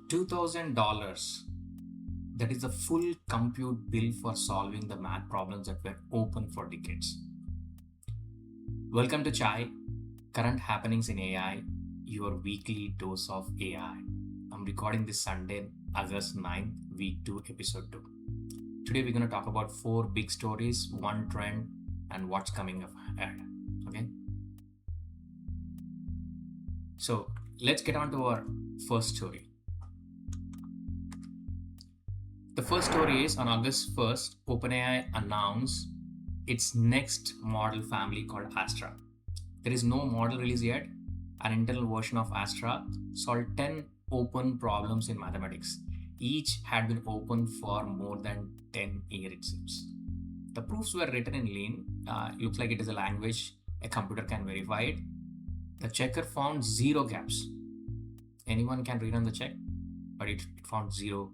$2,000. That is the full compute bill for solving the math problems that were open for decades. Welcome to Chai, Current Happenings in AI, your weekly dose of AI. I'm recording this Sunday, August 9th, week 2, episode 2. Today we're going to talk about 4 big stories, 1 trend, and what's coming up ahead. Okay? So let's get on to our first story. The first story is on August 1st, OpenAI announced its next model family called Astra. There is no model release yet. An internal version of Astra solved 10 open problems in mathematics. Each had been open for more than 10 years, it seems. The proofs were written in Lean. Looks like it is a language a computer can verify it. The checker found 0 gaps. Anyone can read on the check, but it found 0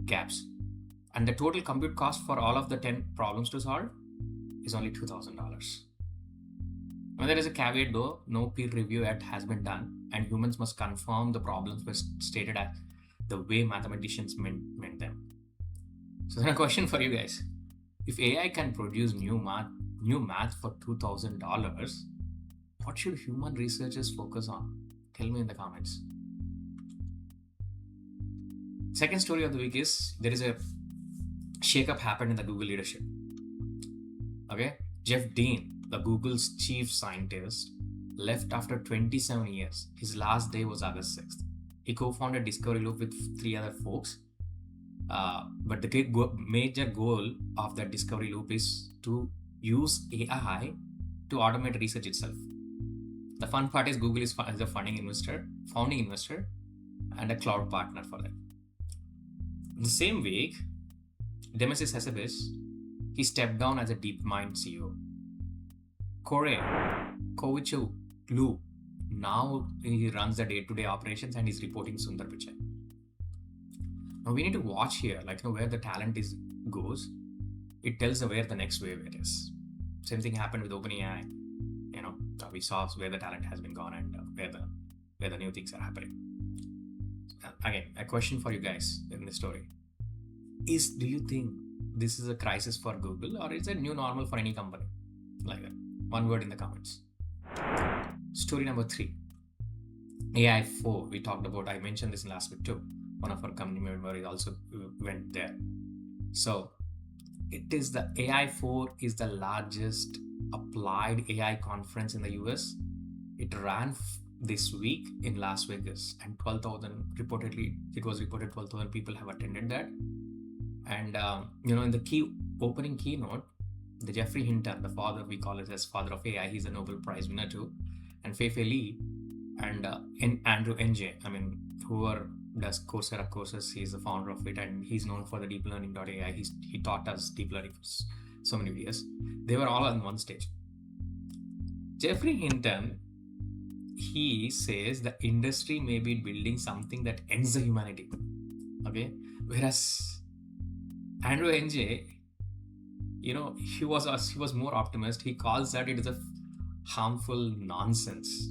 gaps. And the total compute cost for all of the 10 problems to solve is only $2,000. Now there is a caveat though, no peer review yet has been done, and humans must confirm the problems were stated as the way mathematicians meant them. So then a question for you guys. If AI can produce new math for $2,000, what should human researchers focus on? Tell me in the comments. Second story of the week is there is a shakeup happened in the Google leadership. Okay, Jeff Dean, the Google's chief scientist, left after 27 years. His last day was August 6th. He co-founded Discovery Loop with 3 other folks. But the major goal of that Discovery Loop is to use AI to automate research itself. The fun part is Google is a founding investor, and a cloud partner for that. The same week, Demesis Hassabis, he stepped down as a DeepMind CEO. Corey Kovichu-Lu, now he runs the day-to-day operations and he's reporting Sundar Pichai. Now we need to watch here, where the talent goes. It tells where the next wave it is. Same thing happened with OpenAI. We saw where the talent has been gone and where the new things are happening. Again, a question for you guys in this story is: do you think this is a crisis for Google, or is it new normal for any company? Like that. One word in the comments. Story number 3. AI4. We talked about. I mentioned this last week too. One of our community members also went there. So it is the AI4 is the largest applied AI conference in the US. It ran this week in Las Vegas, and 12,000 it was reported 12,000 people have attended that. And in the opening keynote, the Jeffrey Hinton, the father, we call it as father of AI, he's a Nobel Prize winner too, and Fei-Fei Li and Andrew Ng, whoever does Coursera courses, he's the founder of it, and he's known for the deep learning.ai. He taught us deep learning for so many years. They were all on one stage. Jeffrey Hinton, he says the industry may be building something that ends the humanity. Okay, whereas Andrew Ng, he was more optimist. He calls that it is a harmful nonsense.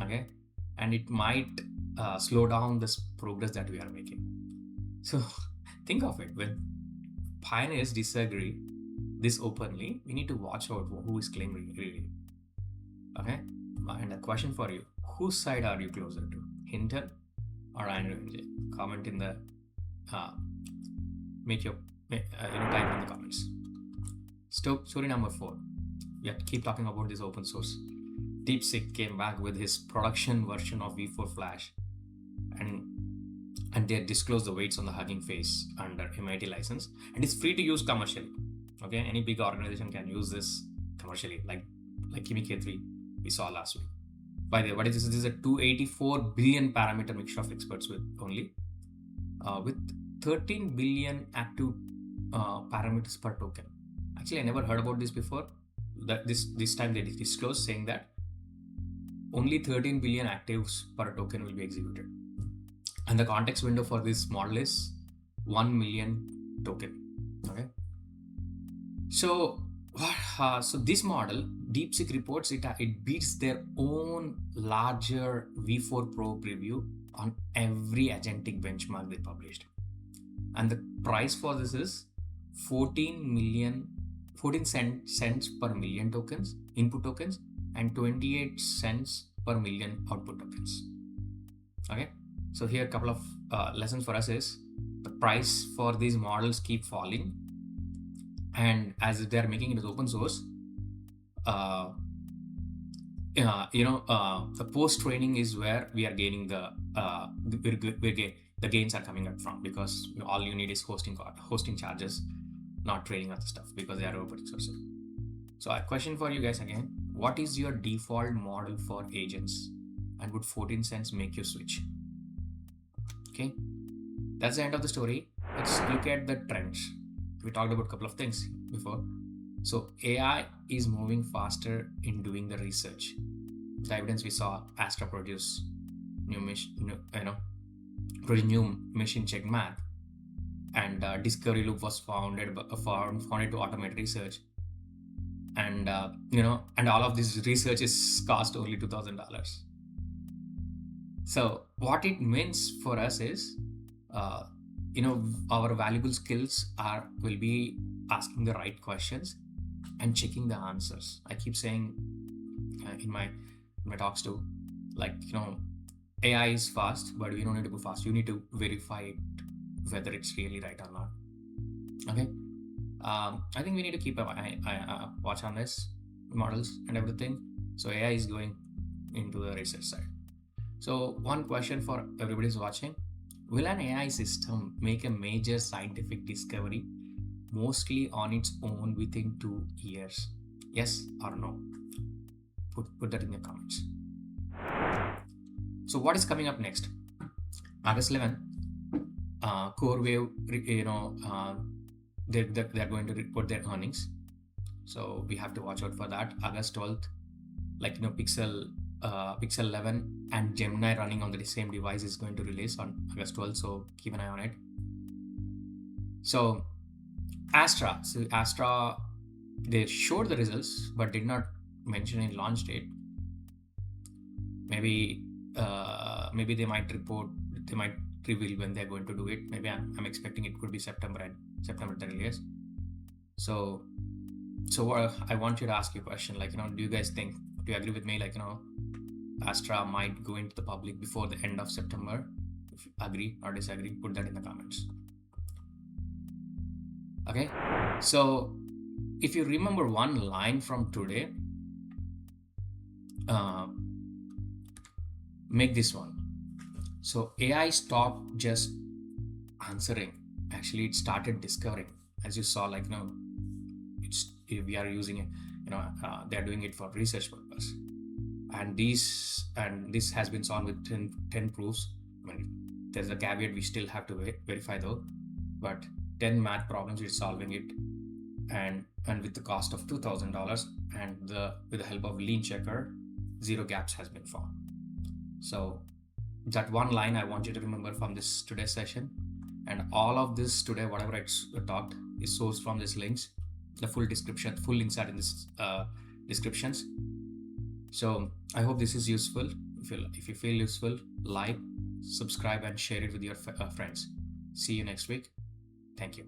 Okay, and it might slow down this progress that we are making. So think of it, when pioneers disagree this openly, we need to watch out who is claiming really. Okay, and a question for you: whose side are you closer to, Hinton or Andrew Ng? Comment in the type in the comments. Story number 4. Yeah, keep talking about this open source. DeepSeek came back with his production version of V4 Flash, and they disclosed the weights on the Hugging Face under MIT license, and it's free to use commercially. Okay, any big organization can use this commercially, like Kimi K3 we saw last week. By the way, what is this? This is a 284 billion parameter mixture of experts with 13 billion active parameters per token. Actually, I never heard about this before. That this time they disclosed saying that only 13 billion actives per token will be executed, and the context window for this model is 1 million token. Okay, so this model, DeepSeek reports it beats their own larger V4 Pro preview on every agentic benchmark they published. And the price for this is 14 cents per million tokens, input tokens, and 28 cents per million output tokens. Okay, so here a couple of lessons for us is the price for these models keep falling, and as they're making it as open source, the post training is where we are gaining the gains are coming up from, because all you need is hosting charges, not training other stuff, because they are open source. So a question for you guys again: what is your default model for agents, and would 14 cents make you switch? Okay, that's the end of the story. Let's look at the trends. We talked about a couple of things before. So AI is moving faster in doing the research. The evidence we saw: Astra produce new machine checked math, and Discovery Loop was founded to automate research, and and all of this research is cost only $2,000. So what it means for us is, our valuable skills will be asking the right questions and checking the answers. I keep saying in my talks too, AI is fast, but we don't need to go fast. You need to verify it, whether it's really right or not. Okay, I think we need to keep a watch on this models and everything. So AI is going into the research side. So one question for everybody who's watching: will an AI system make a major scientific discovery mostly on its own within 2 years? Yes or no? Put that in the comments. So what is coming up next? August 11, CoreWave, they're going to report their earnings. So we have to watch out for that. August 12th, Pixel 11 and Gemini running on the same device is going to release on August 12th. So keep an eye on it. So Astra, they showed the results but did not mention a launch date. Maybe they might reveal when they're going to do it. Maybe I'm expecting it could be September at the earliest. So I want you to ask you a question, do you guys think, do you agree with me, Astra might go into the public before the end of September? If you agree or disagree, put that in the comments. Okay, so if you remember one line from today, make this one. So AI stopped just answering. Actually, it started discovering. As you saw, we are using it. They're doing it for research purpose. And this has been solved with 10 proofs. I mean, there's a caveat we still have to verify though. But 10 math problems, it's solving it, and with the cost of $2,000, and with the help of Lean Checker, 0 gaps has been found. So that one line I want you to remember from this today's session, and all of this today, whatever I talked, is sourced from these links. The full description, full links are in this descriptions. So I hope this is useful. If you feel useful, like, subscribe, and share it with your friends. See you next week. Thank you.